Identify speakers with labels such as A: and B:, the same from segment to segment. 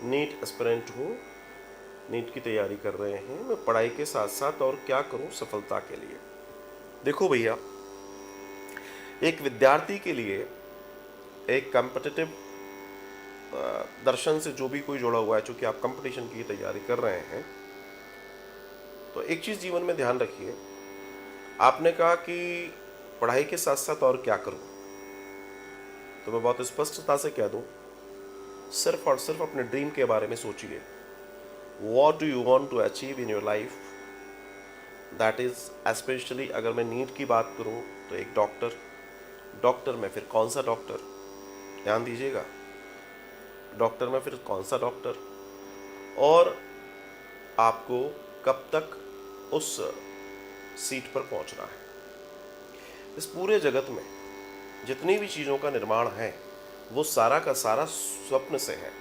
A: NEET aspirant हूँ, NEET की तैयारी कर रहे हैं। मैं पढ़ाई के साथ साथ और क्या करूँ सफलता के लिए। देखो भैया, एक विद्यार्थी के लिए एक कॉम्पिटिटिव दर्शन से जो भी कोई जुड़ा हुआ है, चूंकि आप कंपटीशन की तैयारी कर रहे हैं, तो एक चीज़ जीवन में ध्यान रखिए। आपने कहा कि पढ़ाई के साथ साथ और क्या करूं, तो मैं बहुत स्पष्टता से कह दूं, सिर्फ और सिर्फ अपने ड्रीम के बारे में सोचिए। What do you want to achieve in your life, that is especially अगर मैं नीट की बात करूं तो एक डॉक्टर में फिर कौन सा डॉक्टर, ध्यान दीजिएगा, डॉक्टर में फिर कौन सा डॉक्टर, और आपको कब तक उस सीट पर पहुंचना है। इस पूरे जगत में जितनी भी चीज़ों का निर्माण है वो सारा का सारा स्वप्न से है।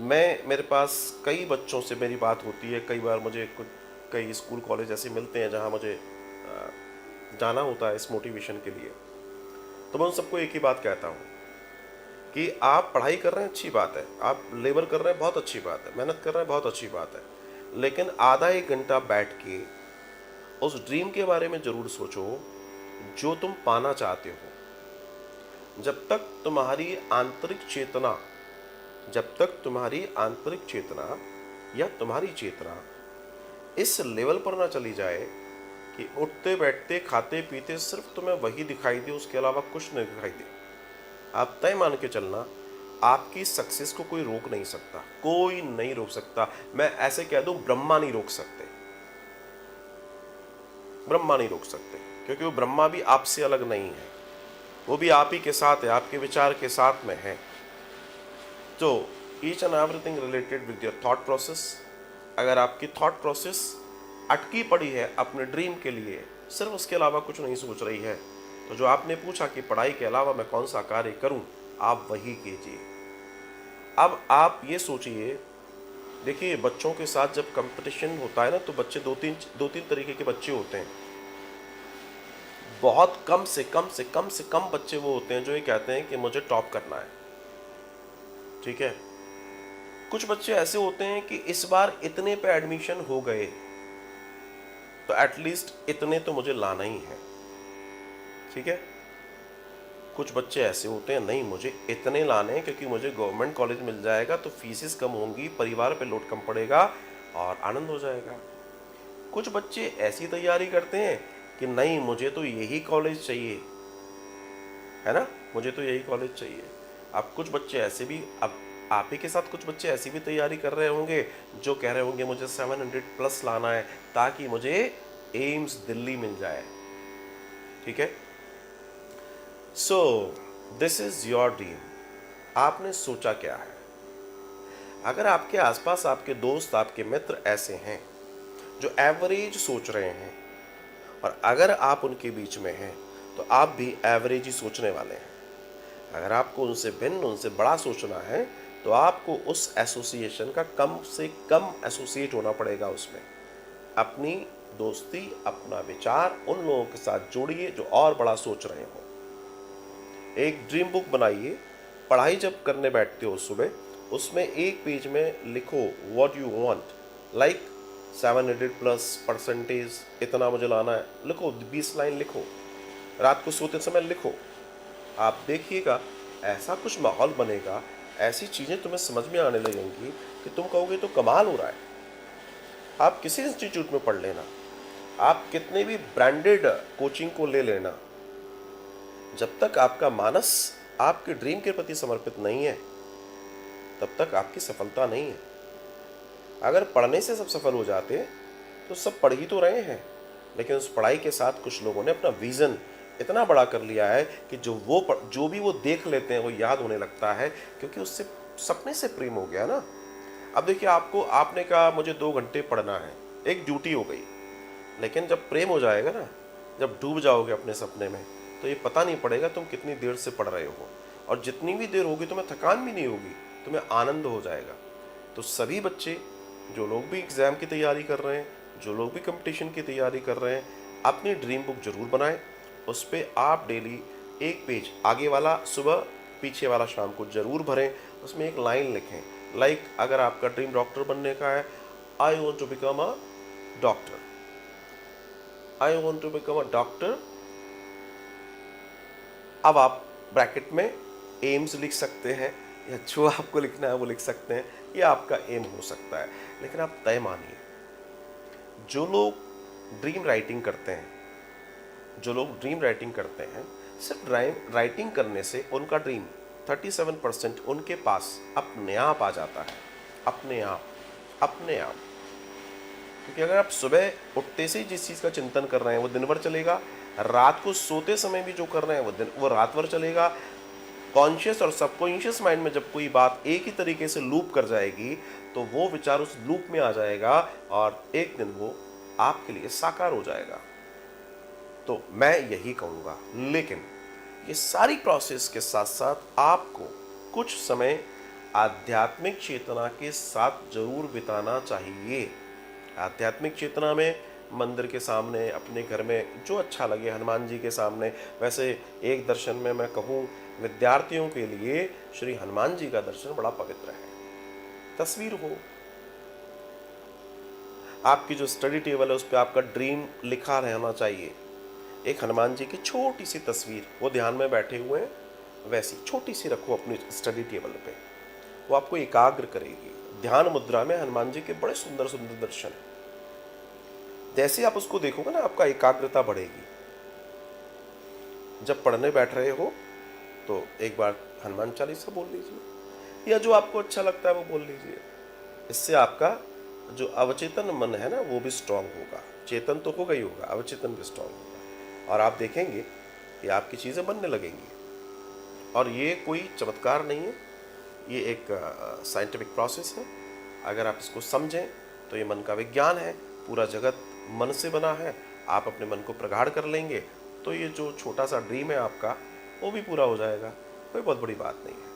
A: मेरे पास कई बच्चों से मेरी बात होती है, कई बार मुझे कई स्कूल कॉलेज ऐसे मिलते हैं जहां मुझे जाना होता है इस मोटिवेशन के लिए। तो मैं उन सबको एक ही बात कहता हूं कि आप पढ़ाई कर रहे हैं, अच्छी बात है, आप लेबर कर रहे हैं, बहुत अच्छी बात है, मेहनत कर रहे हैं, बहुत अच्छी बात है, लेकिन आधा एक घंटा बैठ के उस ड्रीम के बारे में ज़रूर सोचो जो तुम पाना चाहते हो। जब तक तुम्हारी आंतरिक चेतना या तुम्हारी चेतना इस लेवल पर ना चली जाए कि उठते बैठते खाते पीते सिर्फ तुम्हें वही दिखाई दे, उसके अलावा कुछ नहीं दिखाई दे, आप तय मान के चलना, आपकी सक्सेस को कोई रोक नहीं सकता, कोई नहीं रोक सकता। मैं ऐसे कह दूं, ब्रह्मा नहीं रोक सकते, ब्रह्मा नहीं रोक सकते, क्योंकि वो ब्रह्मा भी आपसे अलग नहीं है, वो भी आप ही के साथ है, आपके विचार के साथ में है। तो each and everything related with your thought process. अगर आपकी थॉट प्रोसेस अटकी पड़ी है अपने ड्रीम के लिए, सिर्फ उसके अलावा कुछ नहीं सोच रही है, तो जो आपने पूछा कि पढ़ाई के अलावा मैं कौन सा कार्य करूं, आप वही कीजिए। अब आप ये सोचिए, देखिए बच्चों के साथ जब कंपटीशन होता है ना, तो बच्चे दो तीन तरीके के बच्चे होते हैं। बहुत कम से कम बच्चे वो होते हैं जो ये कहते हैं कि मुझे टॉप करना है, ठीक है। कुछ बच्चे ऐसे होते हैं कि इस बार इतने पे एडमिशन हो गए तो एटलीस्ट इतने तो मुझे लाना ही है, ठीक है। कुछ बच्चे ऐसे होते हैं, नहीं मुझे इतने लाने हैं क्योंकि मुझे गवर्नमेंट कॉलेज मिल जाएगा तो फीसेस कम होंगी, परिवार पे लोड कम पड़ेगा और आनंद हो जाएगा। कुछ बच्चे ऐसी तैयारी करते हैं कि नहीं मुझे तो यही कॉलेज चाहिए, है ना, मुझे तो यही कॉलेज चाहिए। अब कुछ बच्चे ऐसे भी, अब आप ही के साथ कुछ बच्चे ऐसी भी तैयारी कर रहे होंगे जो कह रहे होंगे मुझे 700+ लाना है ताकि मुझे एम्स दिल्ली मिल जाए, ठीक है। So this is your dream, आपने सोचा क्या है। अगर आपके आसपास आपके दोस्त, आपके मित्र ऐसे हैं जो एवरेज सोच रहे हैं, और अगर आप उनके बीच में हैं तो आप भी एवरेज ही सोचने वाले हैं। अगर आपको उनसे भिन्न, उनसे बड़ा सोचना है तो आपको उस एसोसिएशन का कम से कम एसोसिएट होना पड़ेगा। उसमें अपनी दोस्ती, अपना विचार उन लोगों के साथ जोड़िए जो और बड़ा सोच रहे हो। एक ड्रीम बुक बनाइए, पढ़ाई जब करने बैठते हो सुबह, उसमें एक पेज में लिखो व्हाट यू वांट, लाइक 700+% इतना मुझे लाना है, लिखो 20 लाइन लिखो, रात को सोते समय लिखो। आप देखिएगा ऐसा कुछ माहौल बनेगा, ऐसी चीज़ें तुम्हें समझ में आने लगेंगी कि तुम कहोगे तो कमाल हो रहा है। आप किसी इंस्टीट्यूट में पढ़ लेना, आप कितने भी ब्रांडेड कोचिंग को ले लेना, जब तक आपका मानस आपके ड्रीम के प्रति समर्पित नहीं है तब तक आपकी सफलता नहीं है। अगर पढ़ने से सब सफल हो जाते तो सब पढ़ ही तो रहे हैं, लेकिन उस पढ़ाई के साथ कुछ लोगों ने अपना विज़न इतना बड़ा कर लिया है कि जो भी वो देख लेते हैं वो याद होने लगता है, क्योंकि उससे सपने से प्रेम हो गया ना। अब देखिए, आपने कहा मुझे 2 घंटे पढ़ना है, एक ड्यूटी हो गई, लेकिन जब प्रेम हो जाएगा ना, जब डूब जाओगे अपने सपने में, तो ये पता नहीं पड़ेगा तुम कितनी देर से पढ़ रहे हो, और जितनी भी देर होगी तुम्हें थकान भी नहीं होगी, तुम्हें आनंद हो जाएगा। तो सभी बच्चे, जो लोग भी एग्ज़ाम की तैयारी कर रहे हैं, जो लोग भी कंपटीशन की तैयारी कर रहे हैं, अपनी ड्रीम बुक जरूर बनाएं। उस पर आप डेली एक पेज आगे वाला सुबह पीछे वाला शाम को ज़रूर भरें, उसमें एक लाइन लिखें, लाइक अगर आपका ड्रीम डॉक्टर बनने का है, I want to become a doctor, I want to become a doctor. अब आप ब्रैकेट में एम्स लिख सकते हैं, या जो आपको लिखना है वो लिख सकते हैं, ये आपका एम हो सकता है। लेकिन आप तय मानिए, जो लोग ड्रीम राइटिंग करते हैं, जो लोग ड्रीम राइटिंग करते हैं, सिर्फ राइटिंग करने से उनका ड्रीम 37% उनके पास अपने आप आ जाता है, अपने आप, अपने आप। क्योंकि अगर आप सुबह उठते से ही जिस चीज़ का चिंतन कर रहे हैं वो दिन भर चलेगा, रात को सोते समय भी जो कर रहे हैं वो रात भर चलेगा। कॉन्शियस और सबकॉन्शियस माइंड में जब कोई बात एक ही तरीके से लूप कर जाएगी तो वो विचार उस लूप में आ जाएगा और एक दिन वो आपके लिए साकार हो जाएगा। तो मैं यही कहूँगा, लेकिन ये सारी प्रोसेस के साथ साथ आपको कुछ समय आध्यात्मिक चेतना के साथ जरूर बिताना चाहिए। आध्यात्मिक चेतना में मंदिर के सामने, अपने घर में जो अच्छा लगे, हनुमान जी के सामने। वैसे एक दर्शन में मैं कहूँ, विद्यार्थियों के लिए श्री हनुमान जी का दर्शन बड़ा पवित्र है। तस्वीर हो, आपकी जो स्टडी टेबल है उस पर आपका ड्रीम लिखा रहना चाहिए। एक हनुमान जी की छोटी सी तस्वीर, वो ध्यान में बैठे हुए हैं, वैसी छोटी सी रखो अपनी स्टडी टेबल पे, वो आपको एकाग्र करेगी। ध्यान मुद्रा में हनुमान जी के बड़े सुंदर सुंदर दर्शन, जैसे आप उसको देखोगे ना आपका एकाग्रता बढ़ेगी। जब पढ़ने बैठ रहे हो तो एक बार हनुमान चालीसा बोल लीजिए, या जो आपको अच्छा लगता है वो बोल लीजिए। इससे आपका जो अवचेतन मन है ना वो भी स्ट्रांग होगा। चेतन तो होगा ही होगा, अवचेतन भी स्ट्रांग होगा, और आप देखेंगे कि आपकी चीज़ें बनने लगेंगी। और ये कोई चमत्कार नहीं है, ये एक साइंटिफिक प्रोसेस है। अगर आप इसको समझें तो ये मन का विज्ञान है, पूरा जगत मन से बना है। आप अपने मन को प्रगाढ़ कर लेंगे तो ये जो छोटा सा ड्रीम है आपका वो भी पूरा हो जाएगा। कोई बहुत बड़ी बात नहीं है।